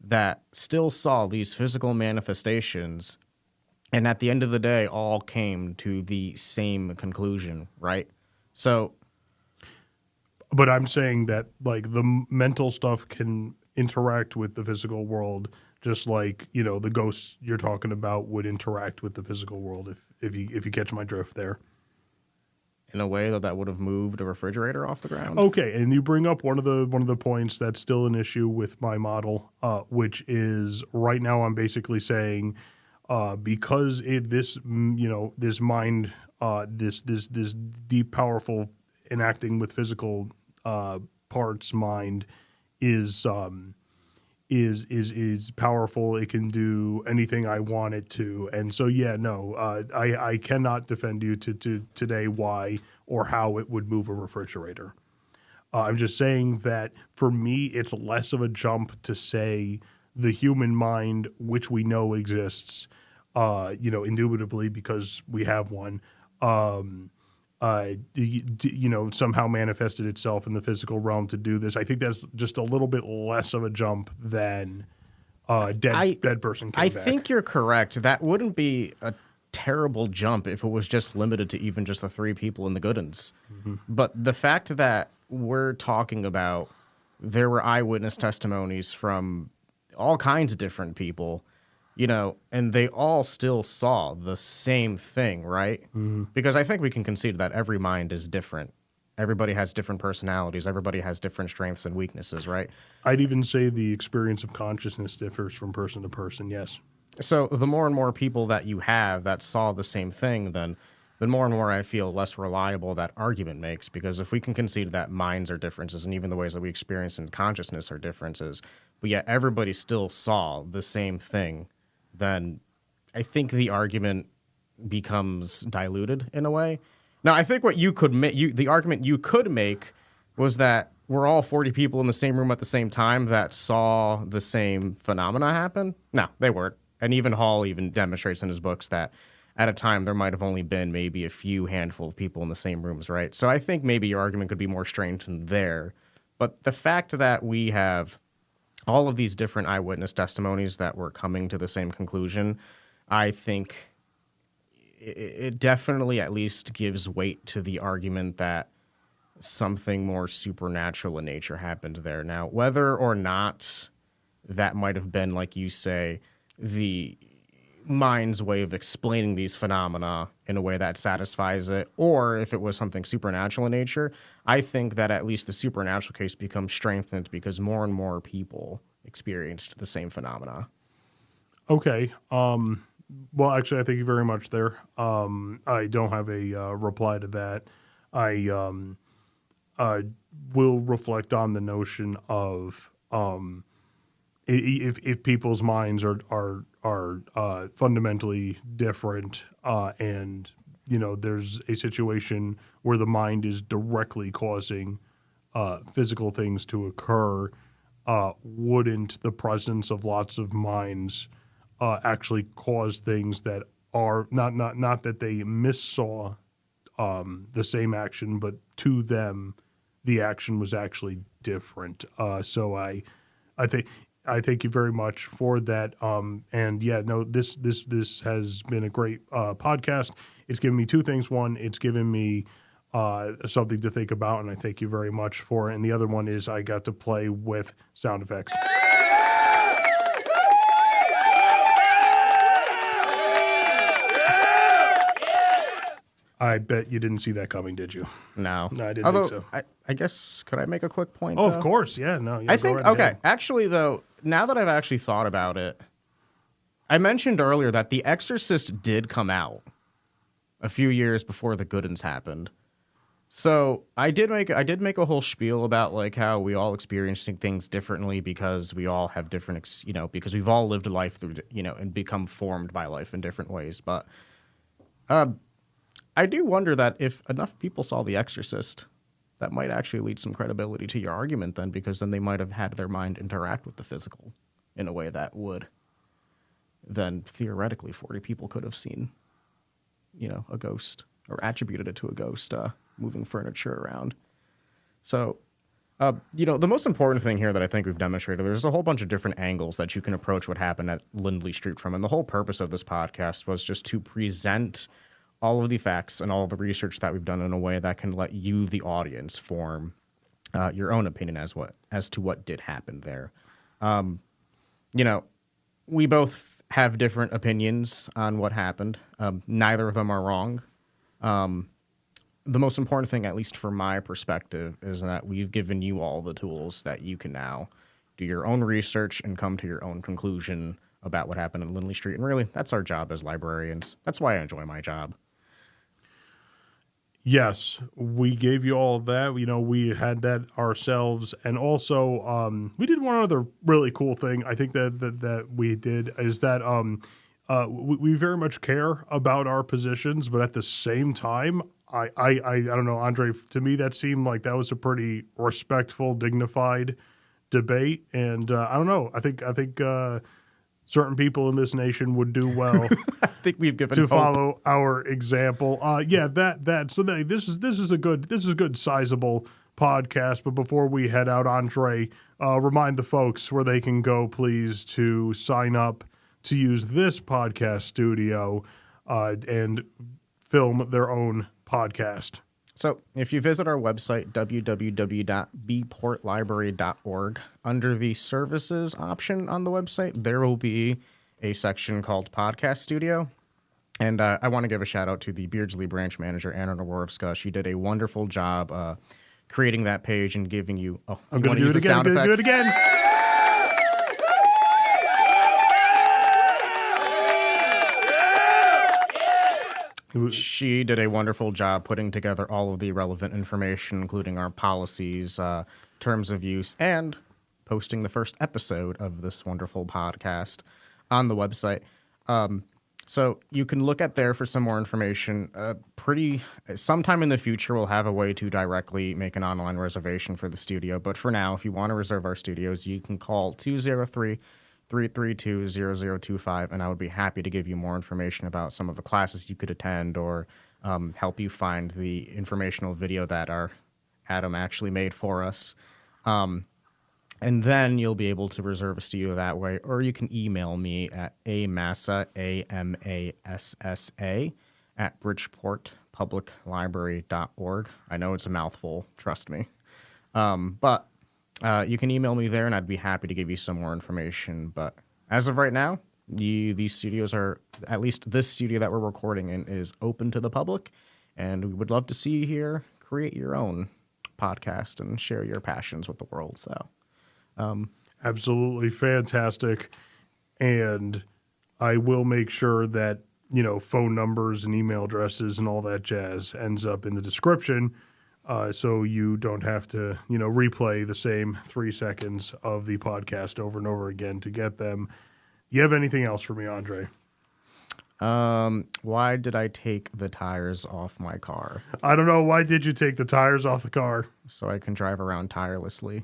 that still saw these physical manifestations, and at the end of the day, all came to the same conclusion, right? So, but I'm saying that, like, the mental stuff can interact with the physical world, just like, the ghosts you're talking about would interact with the physical world, if you catch my drift there. In a way that would have moved a refrigerator off the ground. Okay, and you bring up one of the points that's still an issue with my model, which is right now I'm basically saying because this mind, this deep, powerful, enacting with physical parts mind is is powerful. It can do anything I want it to. And so, yeah, no, I cannot defend you to today why or how it would move a refrigerator. I'm just saying that for me, it's less of a jump to say the human mind, which we know exists, indubitably because we have one, somehow manifested itself in the physical realm to do this. I think that's just a little bit less of a jump than dead person came back. I think you're correct. That wouldn't be a terrible jump if it was just limited to even just the 3 people in the good ones. Mm-hmm. But the fact that we're talking about there were eyewitness testimonies from all kinds of different people, and they all still saw the same thing, right? Mm-hmm. Because I think we can concede that every mind is different. Everybody has different personalities. Everybody has different strengths and weaknesses, right? I'd even say the experience of consciousness differs from person to person, yes. So the more and more people that you have that saw the same thing, then the more and more I feel less reliable that argument makes. Because if we can concede that minds are differences and even the ways that we experience in consciousness are differences, but yet everybody still saw the same thing, then I think the argument becomes diluted in a way. Now, I think what you could the argument you could make was that we're all 40 people in the same room at the same time that saw the same phenomena happen. No, they weren't. And even Hall even demonstrates in his books that at a time there might have only been maybe a few handful of people in the same rooms, right? So I think maybe your argument could be more strengthened there. But the fact that we have all of these different eyewitness testimonies that were coming to the same conclusion, I think it definitely at least gives weight to the argument that something more supernatural in nature happened there. Now, whether or not that might have been, like you say, the mind's way of explaining these phenomena in a way that satisfies it, or if it was something supernatural in nature, I think that at least the supernatural case becomes strengthened because more and more people experienced the same phenomena. Okay. Well, actually, I thank you very much there. I don't have a reply to that. I will reflect on the notion of if people's minds are fundamentally different, and there's a situation where the mind is directly causing physical things to occur, wouldn't the presence of lots of minds actually cause things that are not that they missaw the same action, but to them the action was actually different. So I thank you very much for that. And yeah, no, this has been a great podcast. It's given me 2 things. One, it's given me something to think about, and I thank you very much for it. And the other one is I got to play with sound effects. I bet you didn't see that coming, did you? No. No, I didn't think so. I guess, could I make a quick point? Oh, of course. Yeah, no. Yeah, I think, okay. Actually, though, now that I've actually thought about it, I mentioned earlier that The Exorcist did come out a few years before The Good Uns happened. So I did make a whole spiel about like how we all experiencing things differently because we all have different, because we've all lived a life through, and become formed by life in different ways. But I do wonder that if enough people saw The Exorcist, that might actually lead some credibility to your argument then, because then they might have had their mind interact with the physical in a way that would then theoretically 40 people could have seen, a ghost or attributed it to a ghost moving furniture around. So, the most important thing here that I think we've demonstrated, there's a whole bunch of different angles that you can approach what happened at Lindley Street from. And the whole purpose of this podcast was just to present all of the facts and all of the research that we've done in a way that can let you, the audience, form your own opinion as to what did happen there. We both have different opinions on what happened. Neither of them are wrong. The most important thing, at least from my perspective, is that we've given you all the tools that you can now do your own research and come to your own conclusion about what happened in Lindley Street. And really, that's our job as librarians. That's why I enjoy my job. Yes, we gave you all of that. You know, we had that ourselves, and also we did one other really cool thing. I think that we did is that we very much care about our positions, but at the same time, I don't know, Andre. To me, that seemed like that was a pretty respectful, dignified debate, and I don't know. I think certain people in this nation would do well. I think we've given to hope. follow our example. This is a good sizable podcast. But before we head out, Andre, remind the folks where they can go, please, to sign up to use this podcast studio and film their own podcast. So if you visit our website, www.bportlibrary.org, under the services option on the website, there will be a section called Podcast Studio. And I want to give a shout out to the Beardsley branch manager, Anna Noworowska. She did a wonderful job creating that page and giving you... Oh, I'm going to do it again. I'm going to do it again. She did a wonderful job putting together all of the relevant information, including our policies, terms of use, and posting the first episode of this wonderful podcast on the website. So you can look at there for some more information. Sometime in the future, we'll have a way to directly make an online reservation for the studio. But for now, if you want to reserve our studios, you can call 203-332-0025, and I would be happy to give you more information about some of the classes you could attend or help you find the informational video that our Adam actually made for us. And then you'll be able to reserve a studio that way, or you can email me at amassa, AMASSA, at bridgeportpubliclibrary.org. I know it's a mouthful, trust me. But you can email me there, and I'd be happy to give you some more information. But as of right now, these studios are, at least this studio that we're recording in, is open to the public, and we would love to see you here create your own podcast and share your passions with the world. So, absolutely fantastic, and I will make sure that phone numbers and email addresses and all that jazz ends up in the description. So you don't have to, replay the same 3 seconds of the podcast over and over again to get them. You have anything else for me, Andre? Why did I take the tires off my car? I don't know. Why did you take the tires off the car? So I can drive around tirelessly.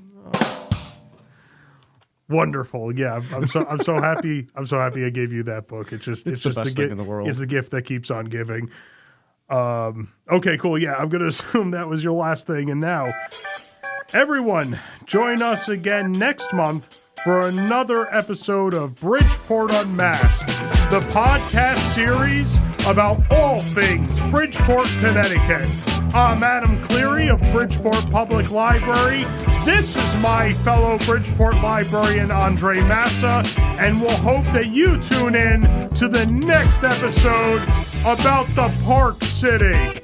Wonderful. Yeah, I'm so happy. I'm so happy I gave you that book. It's just the best thing in the world. It's the gift that keeps on giving. Okay, cool. Yeah, I'm going to assume that was your last thing. And now, everyone, join us again next month for another episode of Bridgeport Unmasked, the podcast series about all things Bridgeport, Connecticut. I'm Adam Cleri of Bridgeport Public Library. This is my fellow Bridgeport librarian, Andre Massa, and we'll hope that you tune in to the next episode about the Park City.